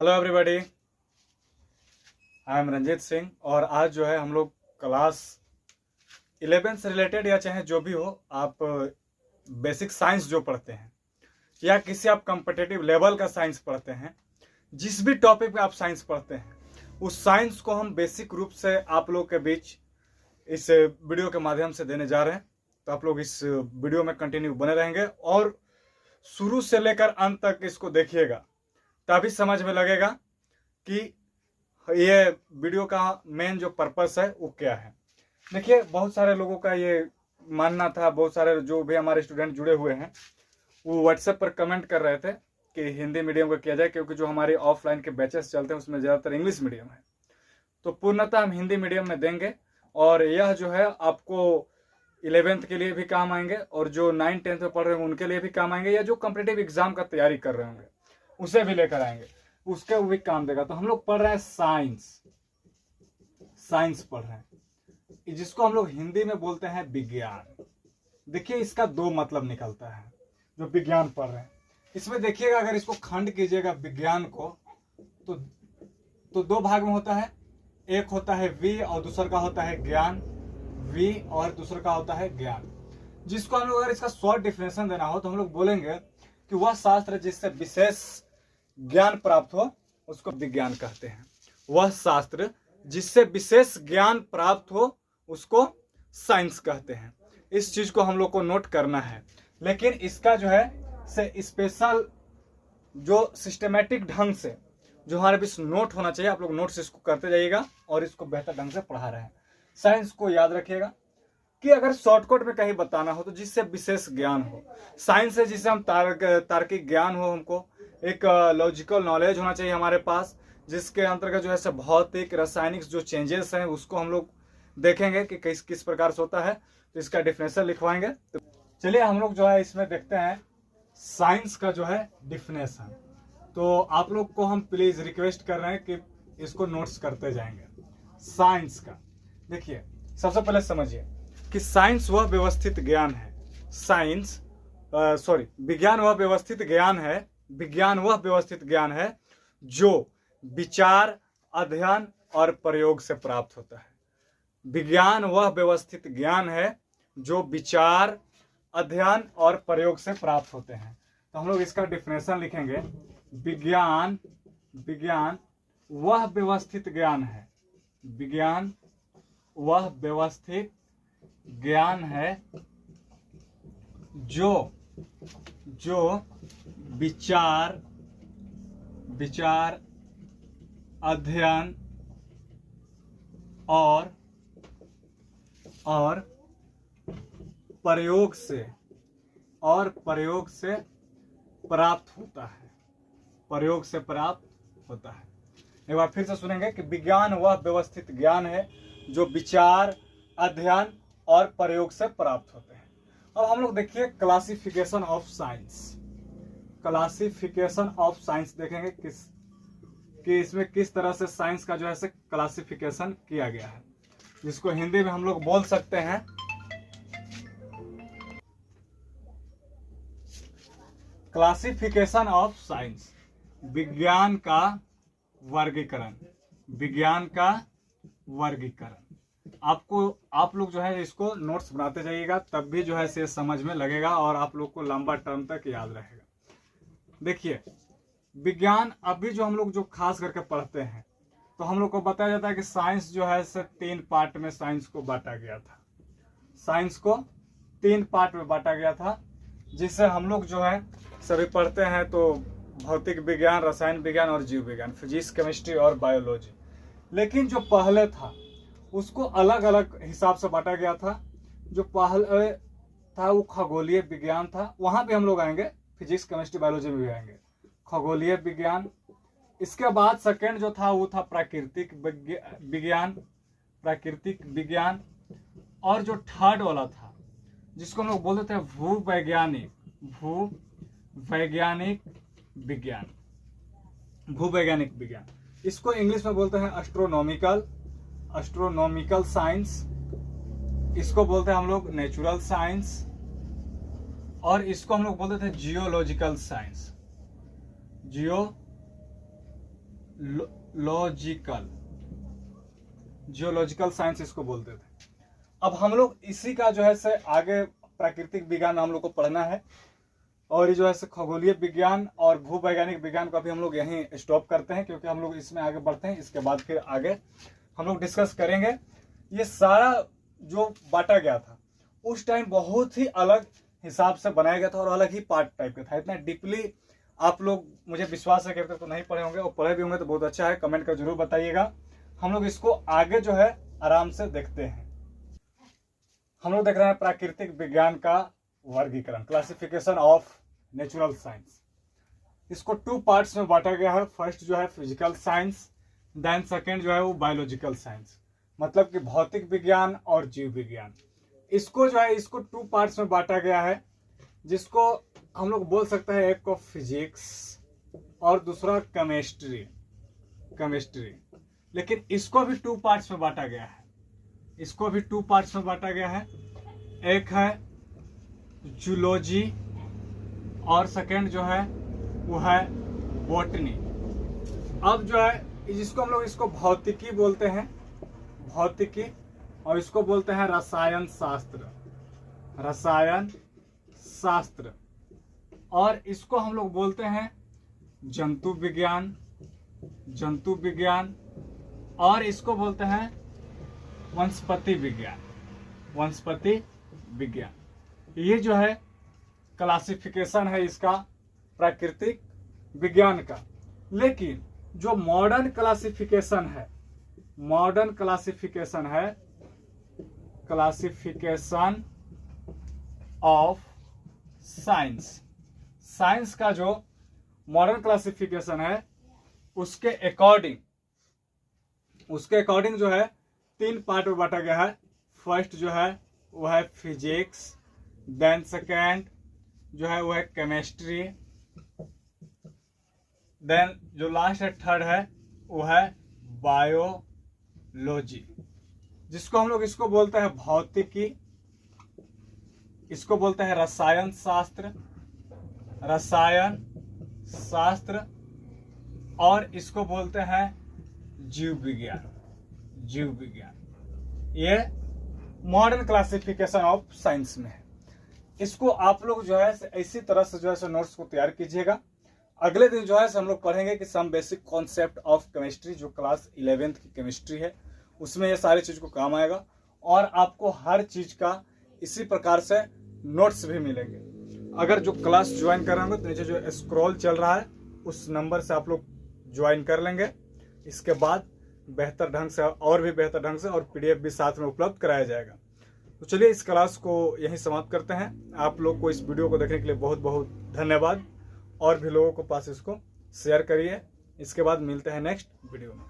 Hello everybody, I am Ranjit Singh. और आज जो है हम लोग क्लास 11 से रिलेटेड या चाहे जो भी हो, आप बेसिक साइंस जो पढ़ते हैं या किसी आप कम्पिटिटिव लेवल का साइंस पढ़ते हैं, जिस भी टॉपिक पे आप साइंस पढ़ते हैं, उस साइंस को हम बेसिक रूप से आप लोग के बीच इस वीडियो के माध्यम से देने जा रहे हैं। तो आप लोग इस वीडियो में कंटिन्यू बने रहेंगे और शुरू से लेकर अंत तक इसको देखिएगा, तभी समझ में लगेगा कि ये वीडियो का मेन जो पर्पस है वो क्या है। देखिए, बहुत सारे लोगों का ये मानना था, बहुत सारे जो भी हमारे स्टूडेंट जुड़े हुए हैं वो व्हाट्सएप पर कमेंट कर रहे थे कि हिंदी मीडियम का किया जाए, क्योंकि जो हमारे ऑफलाइन के बैचेस चलते हैं उसमें ज़्यादातर इंग्लिश मीडियम है। तो पूर्णतः हम हिंदी मीडियम में देंगे और यह जो है आपको 11th के लिए भी काम आएंगे और जो 9th 10th में पढ़ रहे होंगे उनके लिए भी काम आएंगे, या जो कॉम्पिटिटिव एग्जाम का तैयारी कर रहे होंगे उसे भी लेकर आएंगे, उसके वो भी काम देगा। तो हम लोग पढ़ रहे हैं साइंस पढ़ रहे हैं, जिसको हम लोग हिंदी में बोलते हैं विज्ञान। देखिए, इसका दो मतलब निकलता है जो विज्ञान पढ़ रहे हैं। इसमें देखिएगा, अगर इसको खंड कीजिएगा विज्ञान को तो दो भाग में होता है। एक होता है वी और दूसरा का होता है ज्ञान। वी और दूसरा का होता है ज्ञान, जिसको हम लोग अगर इसका शॉर्ट डिफिनेशन देना हो तो हम लोग बोलेंगे कि वह शास्त्र जिससे विशेष ज्ञान प्राप्त हो उसको विज्ञान कहते हैं। वह शास्त्र जिससे विशेष ज्ञान प्राप्त हो उसको साइंस कहते हैं। इस चीज को हम लोग को नोट करना है, लेकिन इसका जो है से स्पेशल जो सिस्टमेटिक ढंग से जो हमारे बीच नोट होना चाहिए, आप लोग नोट्स इसको करते जाइएगा और इसको बेहतर ढंग से पढ़ा रहे हैं। साइंस को याद रखिएगा कि अगर शॉर्टकट में कहीं बताना हो तो जिससे विशेष ज्ञान हो। साइंस है जिससे हम तार्किक ज्ञान हो, हमको एक लॉजिकल नॉलेज होना चाहिए हमारे पास, जिसके अंतर्गत जो है भौतिक रासायनिक जो चेंजेस हैं उसको हम लोग देखेंगे कि किस प्रकार से होता है। तो इसका डिफिनेशन लिखवाएंगे। तो चलिए हम लोग जो है इसमें देखते हैं साइंस का जो है डिफिनेशन। तो आप लोग को हम प्लीज रिक्वेस्ट कर रहे हैं कि इसको नोट्स करते जाएंगे। साइंस का देखिए, सबसे पहले समझिए कि साइंस वह व्यवस्थित ज्ञान है। विज्ञान वह व्यवस्थित ज्ञान है। विज्ञान वह व्यवस्थित ज्ञान है जो विचार, अध्ययन और प्रयोग से प्राप्त होता है। विज्ञान वह व्यवस्थित ज्ञान है जो विचार, अध्ययन और प्रयोग से प्राप्त होते हैं। तो हम लोग इसका डिफिनेशन लिखेंगे। विज्ञान वह व्यवस्थित ज्ञान है। विज्ञान वह व्यवस्थित ज्ञान है जो विचार, अध्ययन और प्रयोग से प्राप्त होता है। प्रयोग से प्राप्त होता है। एक बार फिर से सुनेंगे कि विज्ञान वह व्यवस्थित ज्ञान है जो विचार, अध्ययन और प्रयोग से प्राप्त होते हैं। अब हम लोग देखिए classification of science. Classification of science देखेंगे कि इसमें किस तरह से साइंस का जो है क्लासिफिकेशन किया गया है, जिसको हिंदी में हम लोग बोल सकते हैं क्लासिफिकेशन ऑफ साइंस। विज्ञान का वर्गीकरण। आप लोग जो है इसको नोट्स बनाते जाइएगा, तब भी जो है से समझ में लगेगा और आप लोग को लंबा टर्म तक याद रहेगा। देखिए, विज्ञान अभी जो हम लोग जो खास करके पढ़ते हैं, तो हम लोग को बताया जाता है कि साइंस जो है 3 पार्ट में साइंस को बांटा गया था। साइंस को 3 पार्ट में बांटा गया था, जिससे हम लोग जो है सभी पढ़ते हैं। तो भौतिक विज्ञान, रसायन विज्ञान और जीव विज्ञान, फिजिक्स, केमिस्ट्री और बायोलॉजी। लेकिन जो पहले था उसको अलग अलग हिसाब से बांटा गया था। जो पहले था वो खगोलीय विज्ञान था, वहां भी हम लोग आएंगे, फिजिक्स, केमिस्ट्री, बायोलॉजी में भी आएंगे। खगोलीय विज्ञान। इसके बाद सेकेंड जो था वो था प्राकृतिक विज्ञान। और जो थर्ड वाला था जिसको हम लोग बोलते थे भूवैज्ञानिक विज्ञान। इसको इंग्लिश में बोलते हैं एस्ट्रोनॉमिकल साइंस। इसको बोलते हैं हम लोग नेचुरल साइंस, और इसको हम लोग बोलते थे geological science. Geological, geological science इसको बोलते थे। अब हम लोग इसी का जो है से आगे प्राकृतिक विज्ञान हम लोग को पढ़ना है, और ये जो है से खगोलीय विज्ञान और भूवैज्ञानिक विज्ञान को अभी हम लोग यहीं स्टॉप करते हैं, क्योंकि हम लोग इसमें आगे बढ़ते हैं। इसके बाद फिर आगे हम लोग डिस्कस करेंगे। ये सारा जो बांटा गया था उस टाइम बहुत ही अलग हिसाब से बनाया गया था और अलग ही पार्ट टाइप का था। इतना डीपली आप लोग, मुझे विश्वास है कि तो नहीं पढ़े होंगे, और पढ़े भी होंगे तो बहुत अच्छा है। कमेंट कर जरूर बताइएगा। हम लोग इसको आगे जो है आराम से देखते हैं। हम लोग देख रहे हैं प्राकृतिक विज्ञान का वर्गीकरण, क्लासिफिकेशन ऑफ नेचुरल साइंस। इसको 2 पार्ट्स में बांटा गया है। फर्स्ट जो है फिजिकल साइंस, देन सेकेंड जो है वो बायोलॉजिकल साइंस, मतलब कि भौतिक विज्ञान और जीव विज्ञान। इसको जो है इसको 2 पार्ट्स में बांटा गया है, जिसको हम लोग बोल सकते हैं एक को फिजिक्स और दूसरा केमिस्ट्री। लेकिन इसको भी 2 पार्ट्स में बांटा गया है। इसको भी 2 पार्ट्स में बांटा गया है। एक है जूलॉजी और सेकेंड जो है वो है बॉटनी। अब जो है जिसको हम लोग इसको भौतिकी बोलते हैं, भौतिकी, और इसको बोलते हैं रसायन शास्त्र, रसायन शास्त्र। और इसको हम लोग बोलते हैं जंतु विज्ञान, जंतु विज्ञान। और इसको बोलते हैं वनस्पति विज्ञान, वनस्पति विज्ञान। ये जो है क्लासिफिकेशन है इसका प्राकृतिक विज्ञान का। लेकिन जो मॉडर्न क्लासिफिकेशन है, मॉडर्न क्लासिफिकेशन है, क्लासिफिकेशन ऑफ साइंस, साइंस का जो मॉडर्न क्लासिफिकेशन है उसके अकॉर्डिंग जो है 3 पार्ट में बांटा गया है। फर्स्ट जो है वो है फिजिक्स, देन सेकेंड जो है वो है केमिस्ट्री, देन जो लास्ट है थर्ड है वो है बायोलॉजी, जिसको हम लोग इसको बोलते हैं भौतिकी, इसको बोलते हैं रसायन शास्त्र, रसायन शास्त्र, और इसको बोलते हैं जीव विज्ञान, जीव विज्ञान। ये मॉडर्न क्लासिफिकेशन ऑफ साइंस में है। इसको आप लोग जो है इसी तरह से जो है नोट्स को तैयार कीजिएगा। अगले दिन जो है हम लोग पढ़ेंगे कि some basic concept of chemistry, जो क्लास 11th की केमिस्ट्री है, उसमें ये सारी चीज को काम आएगा। और आपको हर चीज का इसी प्रकार से नोट्स भी मिलेंगे। अगर जो क्लास ज्वाइन कर रहे होंगे तो नीचे जो स्क्रॉल चल रहा है उस नंबर से आप लोग ज्वाइन कर लेंगे। इसके बाद बेहतर ढंग से, और भी बेहतर ढंग से, और PDF भी साथ में उपलब्ध कराया जाएगा। तो चलिए इस क्लास को यहीं समाप्त करते हैं। आप लोग को इस वीडियो को देखने के लिए बहुत बहुत धन्यवाद, और भी लोगों को पास इसको शेयर करिए। इसके बाद मिलते हैं नेक्स्ट वीडियो में।